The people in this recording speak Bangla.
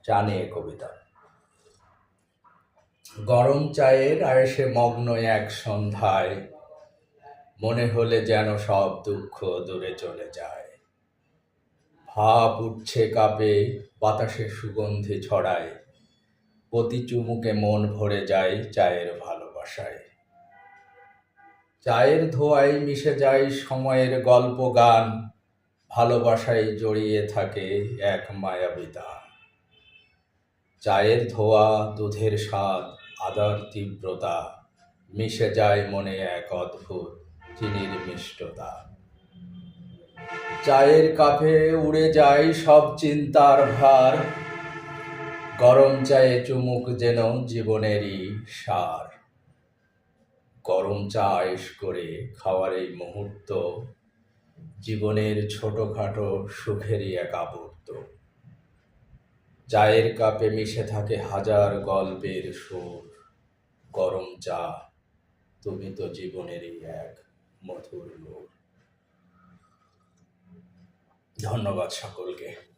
চা নিয়ে কবিতা। গরম চায়ের আয়েশে মগ্ন এক সন্ধ্যায়, মনে হলে যেন সব দুঃখ দূরে চলে যায়। ভাপ উঠছে কাপে, বাতাসে সুগন্ধি ছড়ায়, প্রতি চুমুকে মন ভরে যায় চায়ের ভালোবাসায়। চায়ের ধোঁয়ায় মিশে যায় সময়ের গল্প গান, ভালোবাসায় জড়িয়ে থাকে এক মায়াবী দান। চায়ের ধোঁয়া, দুধের স্বাদ, আদার তীব্রতা, মিশে যায় মনে এক অদ্ভুত চিনির মিষ্টতা। চায়ের কাপে উড়ে যায় সব চিন্তার ভার, গরম চায়ে চুমুক যেন জীবনেরই সার। গরম চা আয়েশ করে খাওয়ার এই মুহূর্ত, জীবনের ছোটখাটো সুখেরই এক আবর্ত। চায়ের কাপে মিশে থাকে হাজার গল্পের সুর, গরম চা তুমি তো জীবনেরই এক মধুর নূর। ধন্যবাদ সকলকে।